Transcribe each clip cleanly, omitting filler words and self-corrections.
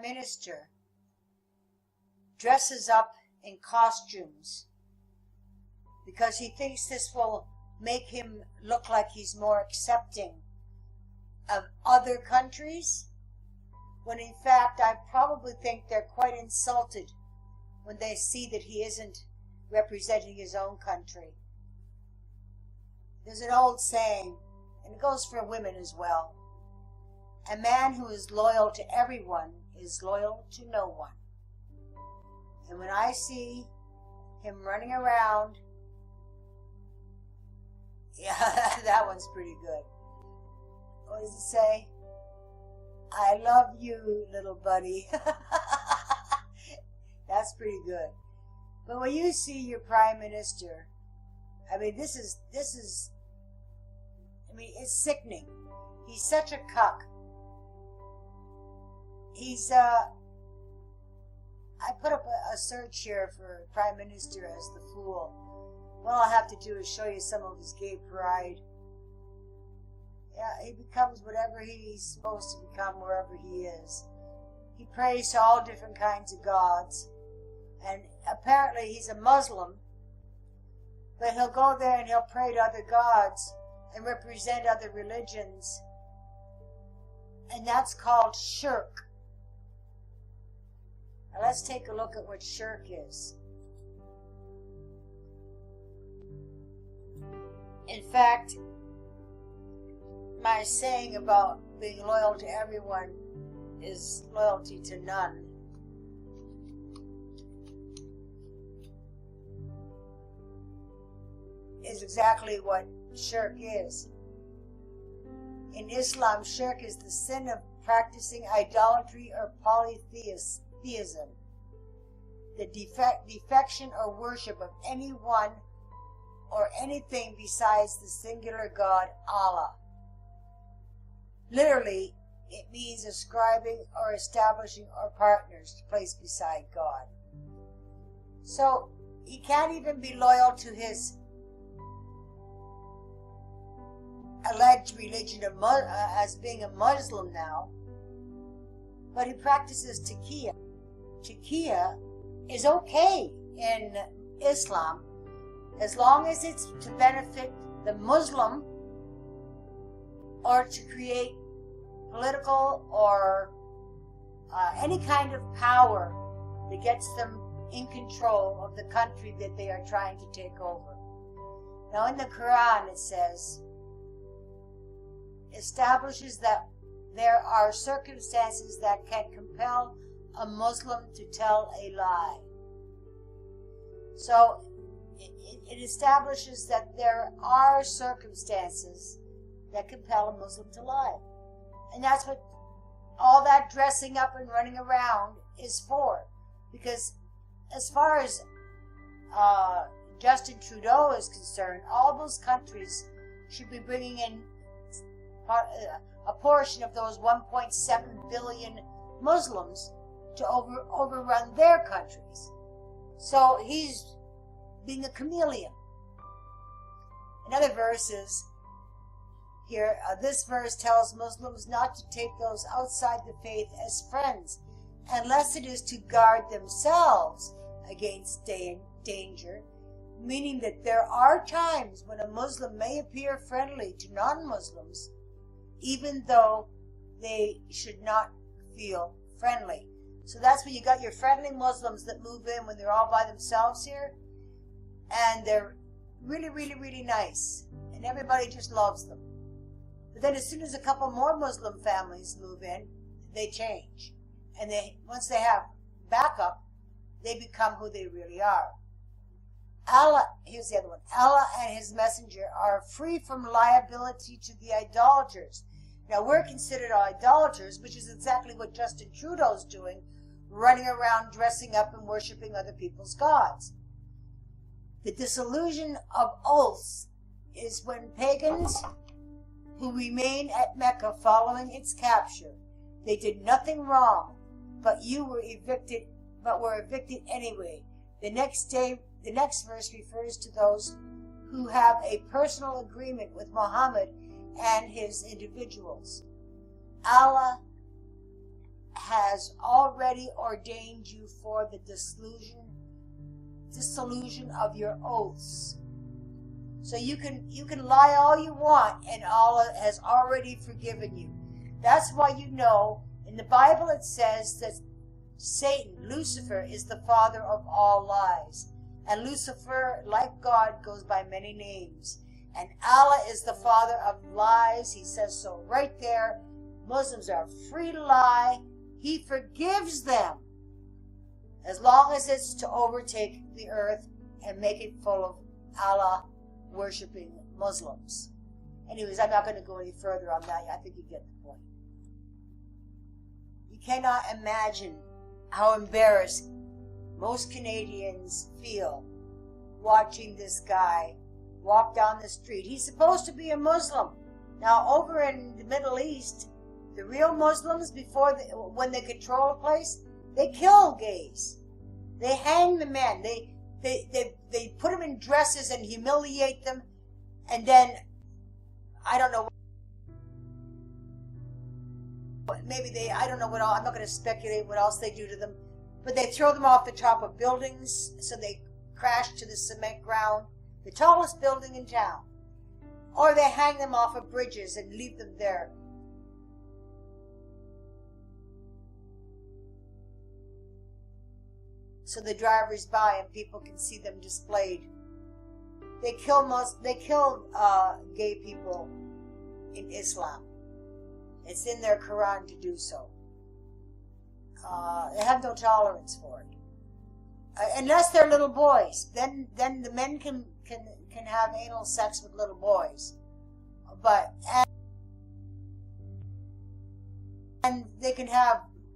Minister dresses up in costumes because he thinks this will make him look like he's more accepting of other countries, when in fact I probably think they're quite insulted when they see that he isn't representing his own country. There's an old saying, and it goes for women as well: a man who is loyal to everyone is loyal to no one. And when I see him running around, yeah, that one's pretty good. What does it say? I love you, little buddy. That's pretty good. But when you see your Prime Minister, I mean, this is, I mean, it's sickening. He's such a cuck. He's, I put up a search here for Prime Minister as the fool. What I'll have to do is show you some of his gay pride. Yeah, he becomes whatever he's supposed to become wherever he is. He prays to all different kinds of gods. And apparently he's a Muslim. But he'll go there and he'll pray to other gods and represent other religions. And that's called shirk. Now let's take a look at what shirk is. In fact, my saying about being loyal to everyone is loyalty to none. Is exactly what shirk is. In Islam, shirk is the sin of practicing idolatry or polytheism, the defection or worship of anyone or anything besides the singular God, Allah. Literally, it means ascribing or establishing or partners to place beside God. So, he can't even be loyal to his alleged religion of as being a Muslim now, but he practices taqiyya. Taqiyya is okay in Islam as long as it's to benefit the Muslim or to create political or any kind of power that gets them in control of the country that they are trying to take over. Now in the Quran it says, establishes that there are circumstances that can compel a Muslim to tell a lie. So it establishes that there are circumstances that compel a Muslim to lie. And that's what all that dressing up and running around is for. Because as far as Justin Trudeau is concerned, all those countries should be bringing in a portion of those 1.7 billion Muslims to overrun their countries. So he's being a chameleon. Another verse is here, this verse tells Muslims not to take those outside the faith as friends, unless it is to guard themselves against danger, meaning that there are times when a Muslim may appear friendly to non-Muslims, even though they should not feel friendly. So that's when you got your friendly Muslims that move in when they're all by themselves here, and they're really, really, really nice, and everybody just loves them. But then as soon as a couple more Muslim families move in, they change. And once they have backup, they become who they really are. Allah, here's the other one. Allah and his messenger are free from liability to the idolaters. Now we're considered idolaters, which is exactly what Justin Trudeau's doing, running around dressing up and worshiping other people's gods. The dissolution of oaths is when pagans who remain at Mecca following its capture, they did nothing wrong, but were evicted anyway. The next verse refers to those who have a personal agreement with Muhammad and his individuals. Allah has already ordained you for the dissolution of your oaths. So you can lie all you want, and Allah has already forgiven you. That's why you know in the Bible it says that Satan, Lucifer, is the father of all lies. And Lucifer, like God, goes by many names. And Allah is the father of lies. He says so right there. Muslims are free to lie. He forgives them as long as it's to overtake the earth and make it full of Allah worshipping Muslims. Anyways, I'm not going to go any further on that. I think you get the point. You cannot imagine how embarrassed most Canadians feel watching this guy walk down the street. He's supposed to be a Muslim. Now, over in the Middle East, the real Muslims, when they control a place, they kill gays. They hang the men. They put them in dresses and humiliate them, and then I don't know. I don't know what else. I'm not going to speculate what else they do to them, but they throw them off the top of buildings so they crash to the cement ground, the tallest building in town, or they hang them off of bridges and leave them there. So the drivers by and people can see them displayed. They kill gay people in Islam. It's in their Quran to do so. They have no tolerance for it, unless they're little boys. Then the men can have anal sex with little boys, and they can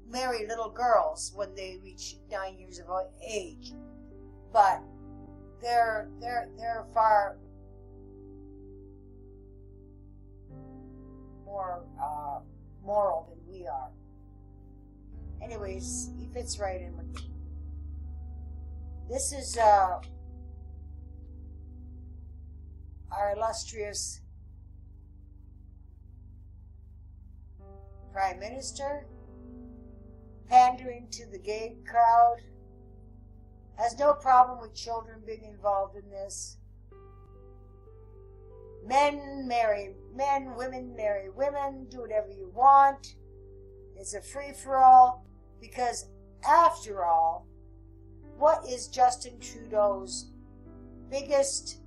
marry little girls when they reach 9 years of age. But they're far more moral than we are. Anyways, he fits right in with me. This is our illustrious Prime Minister, pandering to the gay crowd, has no problem with children being involved in this. Men marry men, women marry women, do whatever you want. It's a free-for-all, because after all, what is Justin Trudeau's biggest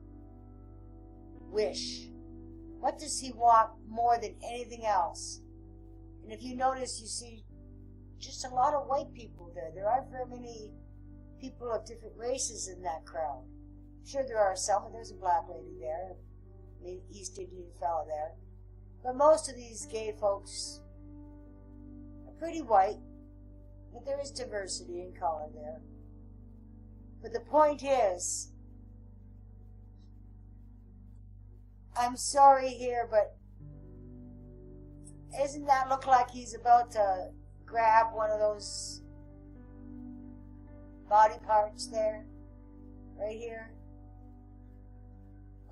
wish? What does he want more than anything else? And if you notice, you see just a lot of white people there. There aren't very many people of different races in that crowd. I'm sure there are some, and there's a black lady there, an East Indian fella there. But most of these gay folks are pretty white, but there is diversity in color there. But the point is, I'm sorry here, but doesn't that look like he's about to grab one of those body parts there? Right here?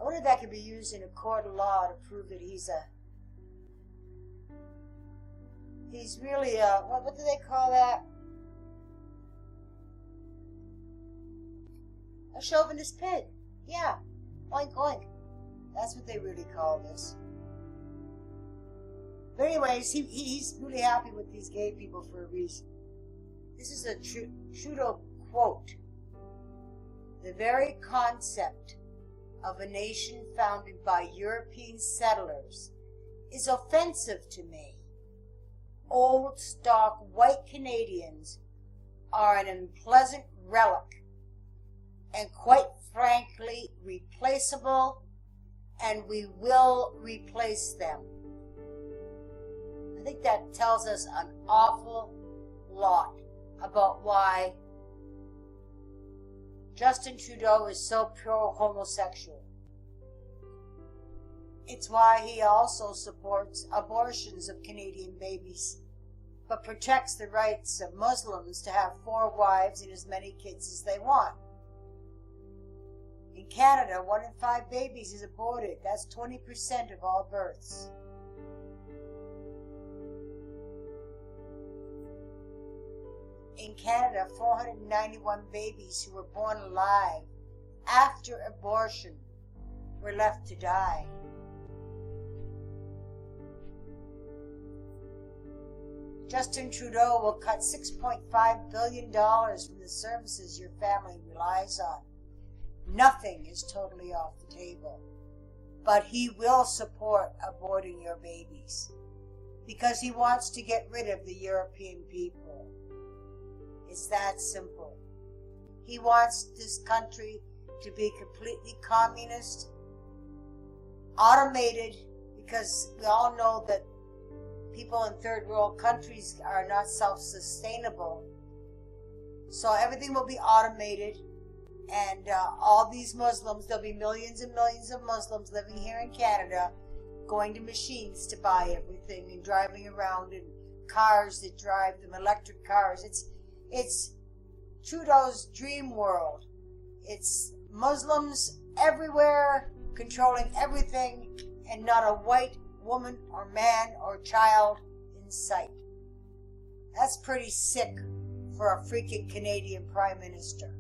I wonder if that could be used in a court of law to prove that he's really what do they call that? A chauvinist pig. Yeah. Oink oink. That's what they really call this. But anyways, he's really happy with these gay people for a reason. This is a Trudeau quote. The very concept of a nation founded by European settlers is offensive to me. Old stock white Canadians are an unpleasant relic and quite frankly replaceable, and we will replace them. I think that tells us an awful lot about why Justin Trudeau is so pro-homosexual. It's why he also supports abortions of Canadian babies, but protects the rights of Muslims to have 4 wives and as many kids as they want. In Canada, 1 in 5 babies is aborted. That's 20% of all births. in Canada, 491 babies who were born alive after abortion were left to die. Justin Trudeau will cut $6.5 billion from the services your family relies on. Nothing is totally off the table, but he will support aborting your babies because he wants to get rid of the European people. It's that simple. He wants this country to be completely communist, automated, because we all know that people in third world countries are not self-sustainable. So everything will be automated, and all these Muslims, there'll be millions and millions of Muslims living here in Canada, going to machines to buy everything and driving around in cars that drive them, electric cars. It's Trudeau's dream world. It's Muslims everywhere controlling everything, and not a white woman or man or child in sight. That's pretty sick for a freaking Canadian Prime Minister.